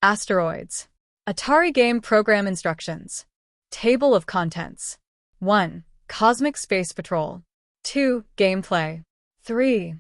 Asteroids. Atari Game Program Instructions. Table of Contents. 1. Cosmic Space Patrol. 2. Gameplay. 3.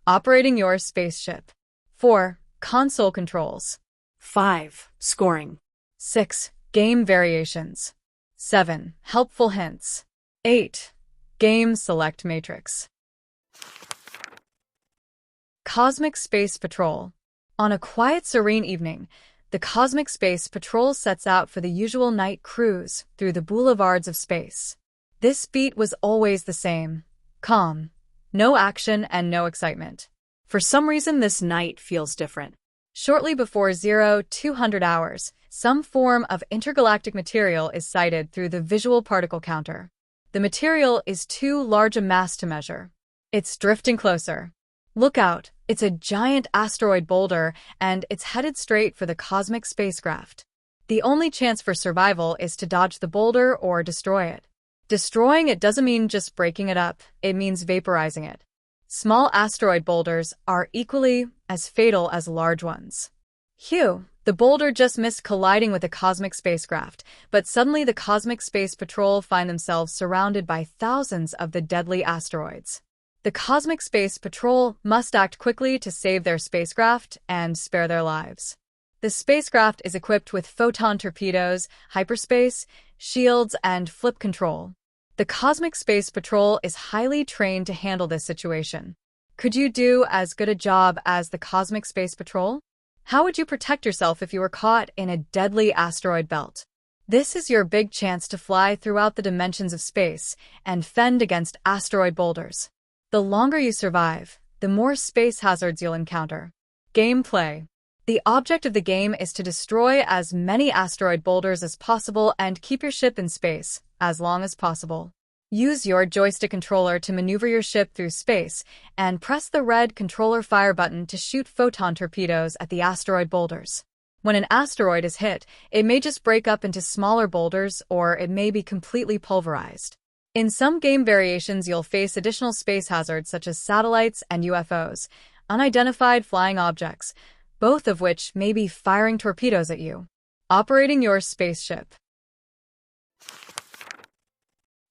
Operating your spaceship. 4. Console controls. 5. Scoring. 6. Game variations. 7. Helpful hints. 8. Game select matrix. Cosmic Space Patrol. On a quiet, serene evening, the Cosmic Space Patrol sets out for the usual night cruise through the boulevards of space. This beat was always the same. Calm. No action and no excitement. For some reason, this night feels different. Shortly before 0200 hours, some form of intergalactic material is sighted through the visual particle counter. The material is too large a mass to measure. It's drifting closer. Look out, it's a giant asteroid boulder, and it's headed straight for the cosmic spacecraft. The only chance for survival is to dodge the boulder or destroy it. Destroying it doesn't mean just breaking it up, it means vaporizing it. Small asteroid boulders are equally as fatal as large ones. Phew, the boulder just missed colliding with a cosmic spacecraft, but suddenly the Cosmic Space Patrol find themselves surrounded by thousands of the deadly asteroids. The Cosmic Space Patrol must act quickly to save their spacecraft and spare their lives. The spacecraft is equipped with photon torpedoes, hyperspace, shields, and flip control. The Cosmic Space Patrol is highly trained to handle this situation. Could you do as good a job as the Cosmic Space Patrol? How would you protect yourself if you were caught in a deadly asteroid belt? This is your big chance to fly throughout the dimensions of space and fend against asteroid boulders. The longer you survive, the more space hazards you'll encounter. Gameplay. The object of the game is to destroy as many asteroid boulders as possible and keep your ship in space as long as possible. Use your joystick controller to maneuver your ship through space and press the red controller fire button to shoot photon torpedoes at the asteroid boulders. When an asteroid is hit, it may just break up into smaller boulders or it may be completely pulverized. In some game variations, you'll face additional space hazards such as satellites and UFOs, unidentified flying objects, both of which may be firing torpedoes at you. Operating your spaceship.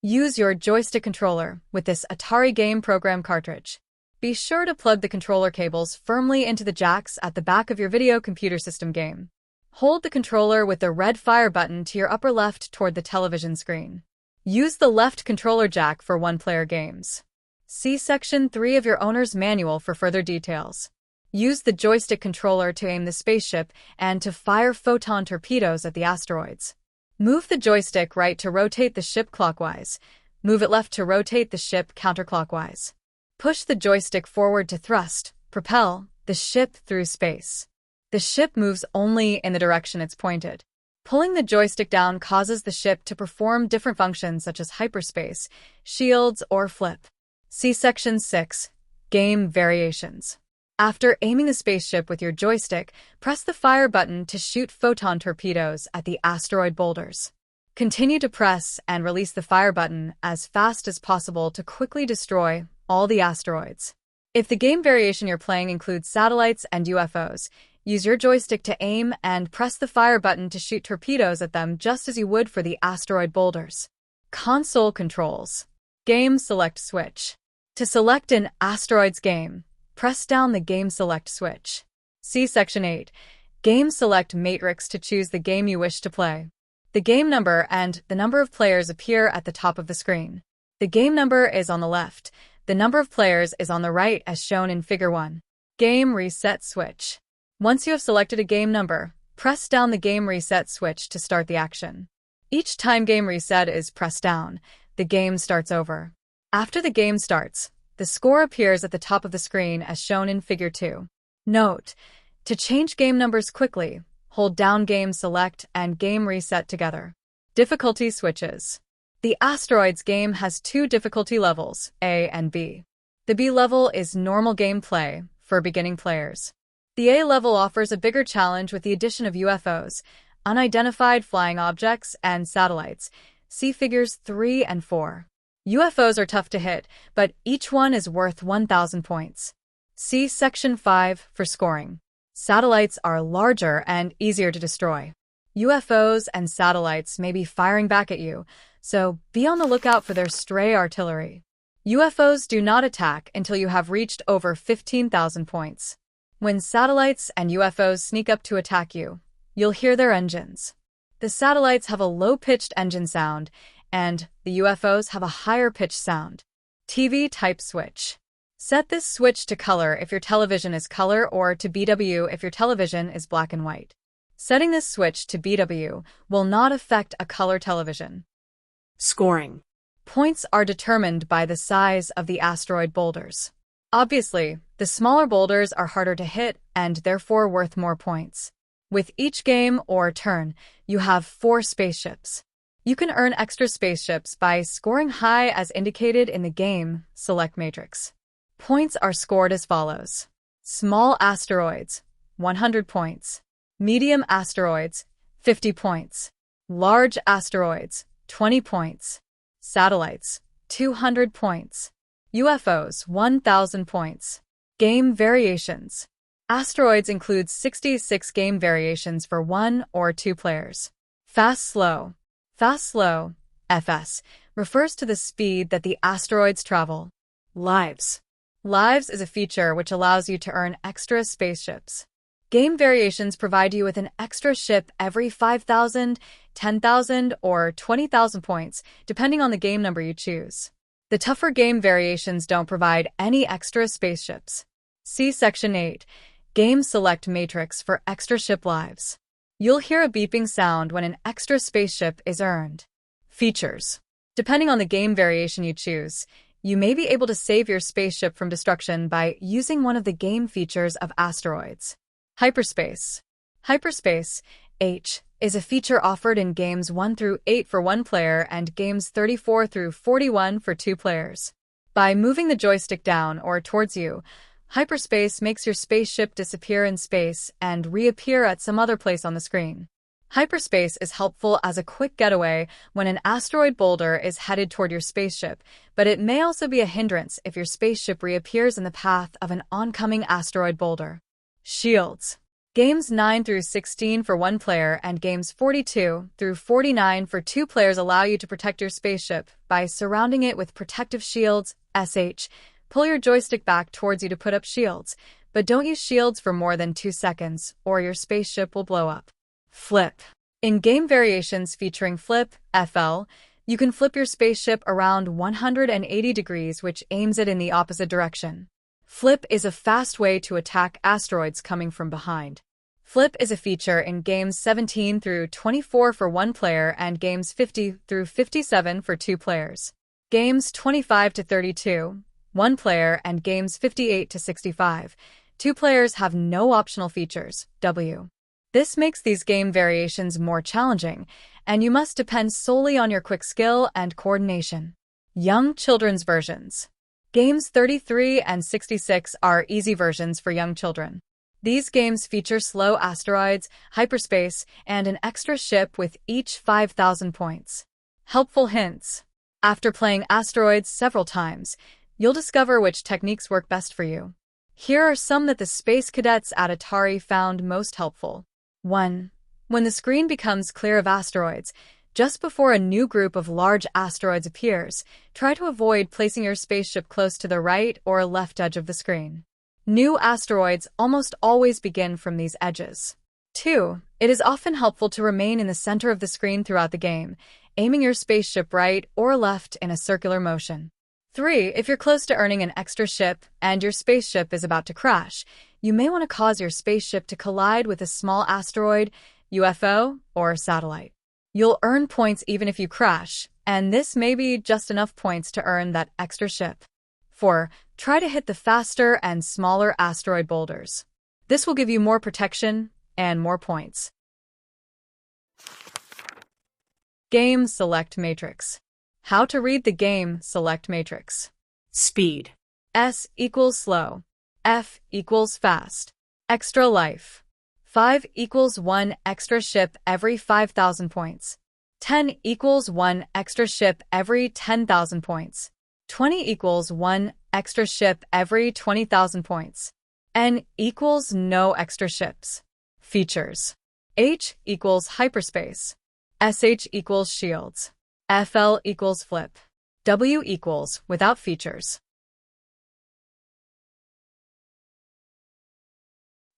Use your joystick controller with this Atari Game Program cartridge. Be sure to plug the controller cables firmly into the jacks at the back of your video computer system game. Hold the controller with the red fire button to your upper left toward the television screen. Use the left controller jack for one-player games. See Section 3 of your owner's manual for further details. Use the joystick controller to aim the spaceship and to fire photon torpedoes at the asteroids. Move the joystick right to rotate the ship clockwise. Move it left to rotate the ship counterclockwise. Push the joystick forward to thrust, propel, the ship through space. The ship moves only in the direction it's pointed. Pulling the joystick down causes the ship to perform different functions such as hyperspace, shields, or flip. See Section 6, Game Variations. After aiming the spaceship with your joystick, press the fire button to shoot photon torpedoes at the asteroid boulders. Continue to press and release the fire button as fast as possible to quickly destroy all the asteroids. If the game variation you're playing includes satellites and UFOs, use your joystick to aim and press the fire button to shoot torpedoes at them just as you would for the asteroid boulders. Console controls. Game select switch. To select an asteroids game, press down the Game Select switch. See Section 8, Game Select Matrix to choose the game you wish to play. The game number and the number of players appear at the top of the screen. The game number is on the left. The number of players is on the right as shown in Figure 1. Game Reset switch. Once you have selected a game number, press down the Game Reset switch to start the action. Each time Game Reset is pressed down, the game starts over. After the game starts, the score appears at the top of the screen as shown in Figure 2. Note: to change game numbers quickly, hold down Game Select and Game Reset together. Difficulty switches. The Asteroids game has two difficulty levels, A and B. The B level is normal gameplay for beginning players. The A level offers a bigger challenge with the addition of UFOs, unidentified flying objects, and satellites. See Figures 3 and 4. UFOs are tough to hit, but each one is worth 1,000 points. See Section 5 for scoring. Satellites are larger and easier to destroy. UFOs and satellites may be firing back at you, so be on the lookout for their stray artillery. UFOs do not attack until you have reached over 15,000 points. When satellites and UFOs sneak up to attack you, you'll hear their engines. The satellites have a low-pitched engine sound, and the UFOs have a higher-pitched sound. TV type switch. Set this switch to color if your television is color or to BW if your television is black and white. Setting this switch to BW will not affect a color television. Scoring. Points are determined by the size of the asteroid boulders. Obviously, the smaller boulders are harder to hit and therefore worth more points. With each game or turn, you have 4 spaceships. You can earn extra spaceships by scoring high as indicated in the game select matrix. Points are scored as follows. Small asteroids, 100 points. Medium asteroids, 50 points. Large asteroids, 20 points. Satellites, 200 points. UFOs, 1,000 points. Game variations. Asteroids includes 66 game variations for 1 or 2 players. Fast-slow. Fast-slow, FS, refers to the speed that the asteroids travel. Lives. Lives is a feature which allows you to earn extra spaceships. Game variations provide you with an extra ship every 5,000, 10,000, or 20,000 points, depending on the game number you choose. The tougher game variations don't provide any extra spaceships. See Section 8, Game Select Matrix for extra ship lives. You'll hear a beeping sound when an extra spaceship is earned. Features. Depending on the game variation you choose, you may be able to save your spaceship from destruction by using one of the game features of asteroids. Hyperspace. Hyperspace, H, is a feature offered in games 1 through 8 for 1 player and games 34 through 41 for 2 players. By moving the joystick down or towards you, hyperspace makes your spaceship disappear in space and reappear at some other place on the screen. Hyperspace is helpful as a quick getaway when an asteroid boulder is headed toward your spaceship, but it may also be a hindrance if your spaceship reappears in the path of an oncoming asteroid boulder. Shields. Games 9 through 16 for 1 player and games 42 through 49 for 2 players allow you to protect your spaceship by surrounding it with protective shields, SH. Pull your joystick back towards you to put up shields, but don't use shields for more than 2 seconds or your spaceship will blow up. Flip. In game variations featuring flip, FL, you can flip your spaceship around 180 degrees, which aims it in the opposite direction. Flip is a fast way to attack asteroids coming from behind. Flip is a feature in games 17 through 24 for 1 player and games 50 through 57 for 2 players. Games 25 to 32, 1 player, and games 58 to 65, 2 players have no optional features, W. This makes these game variations more challenging, and you must depend solely on your quick skill and coordination. Young children's versions. Games 33 and 66 are easy versions for young children. These games feature slow asteroids, hyperspace, and an extra ship with each 5,000 points. Helpful hints. After playing asteroids several times, you'll discover which techniques work best for you. Here are some that the space cadets at Atari found most helpful. 1. When the screen becomes clear of asteroids, just before a new group of large asteroids appears, try to avoid placing your spaceship close to the right or left edge of the screen. New asteroids almost always begin from these edges. 2. It is often helpful to remain in the center of the screen throughout the game, aiming your spaceship right or left in a circular motion. 3. If you're close to earning an extra ship and your spaceship is about to crash, you may want to cause your spaceship to collide with a small asteroid, UFO, or satellite. You'll earn points even if you crash, and this may be just enough points to earn that extra ship. 4. Try to hit the faster and smaller asteroid boulders. This will give you more protection and more points. Game Select Matrix. How to read the game select matrix. Speed. S equals slow. F equals fast. Extra life. 5 equals 1 extra ship every 5,000 points. 10 equals 1 extra ship every 10,000 points. 20 equals 1 extra ship every 20,000 points. N equals no extra ships. Features. H equals hyperspace. SH equals shields. FL equals flip. W equals without features.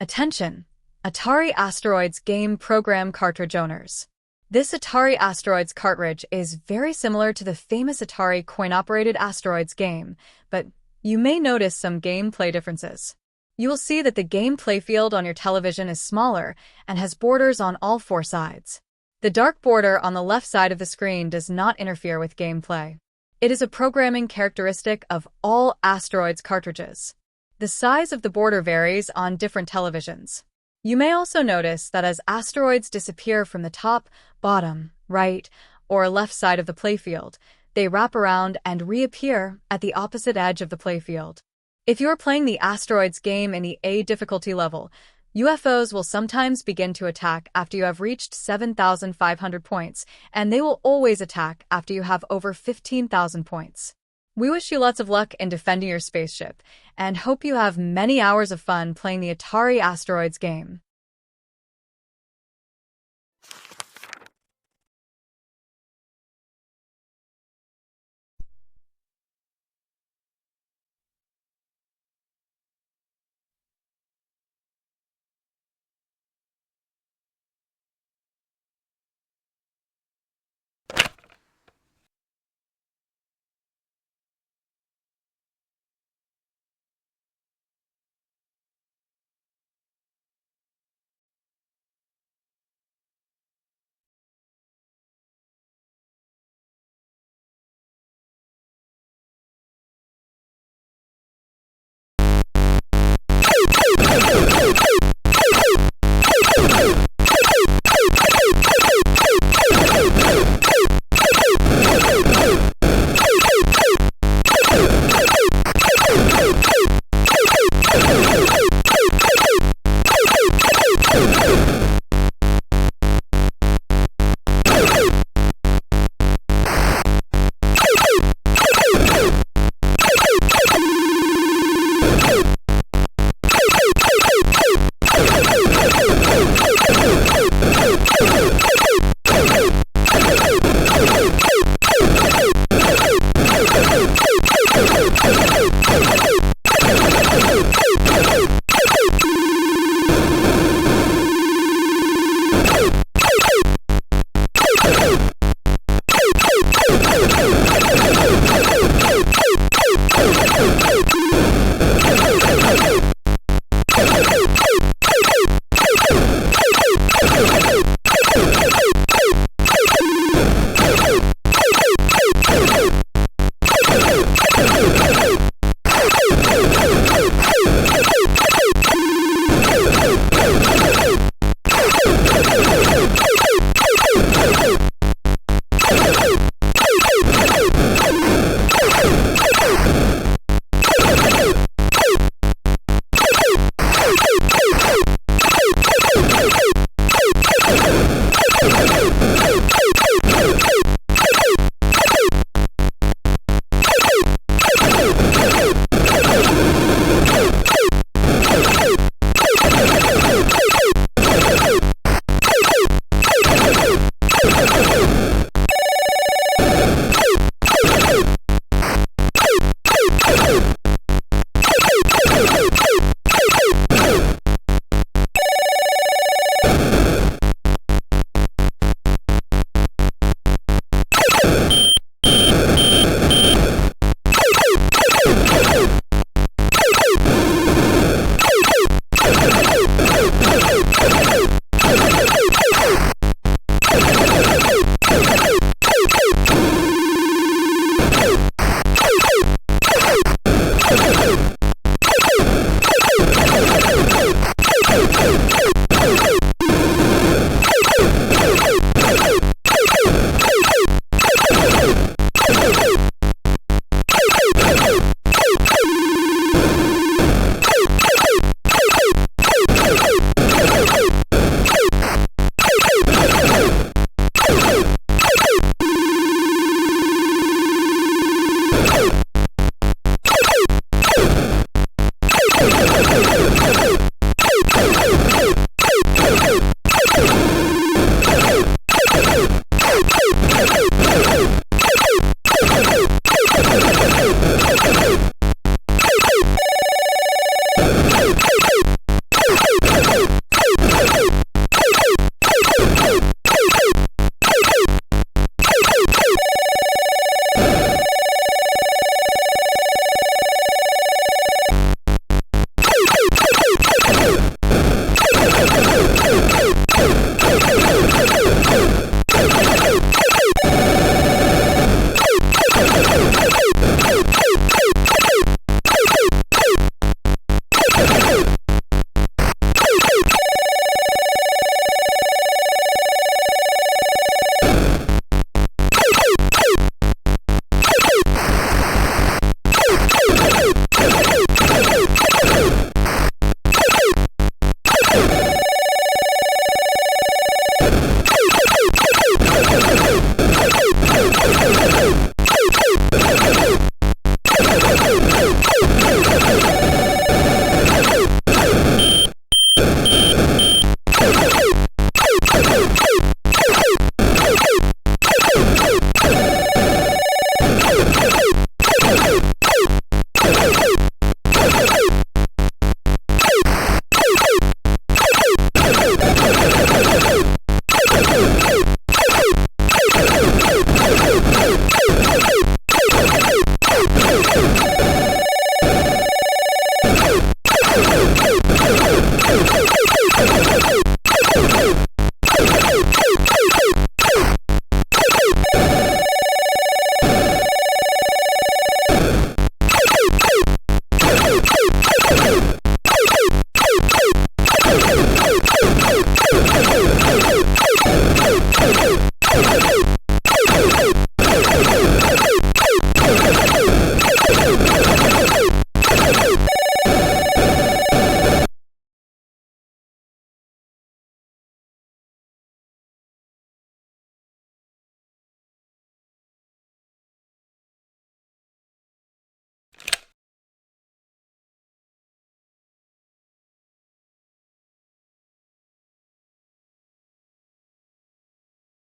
Attention! Atari Asteroids game program cartridge owners. This Atari Asteroids cartridge is very similar to the famous Atari coin-operated Asteroids game, but you may notice some gameplay differences. You will see that the gameplay field on your television is smaller and has borders on all four sides. The dark border on the left side of the screen does not interfere with gameplay. It is a programming characteristic of all Asteroids cartridges. The size of the border varies on different televisions. You may also notice that as asteroids disappear from the top, bottom, right, or left side of the playfield, they wrap around and reappear at the opposite edge of the playfield. If you are playing the Asteroids game in the A difficulty level, UFOs will sometimes begin to attack after you have reached 7,500 points, and they will always attack after you have over 15,000 points. We wish you lots of luck in defending your spaceship, and hope you have many hours of fun playing the Atari Asteroids game.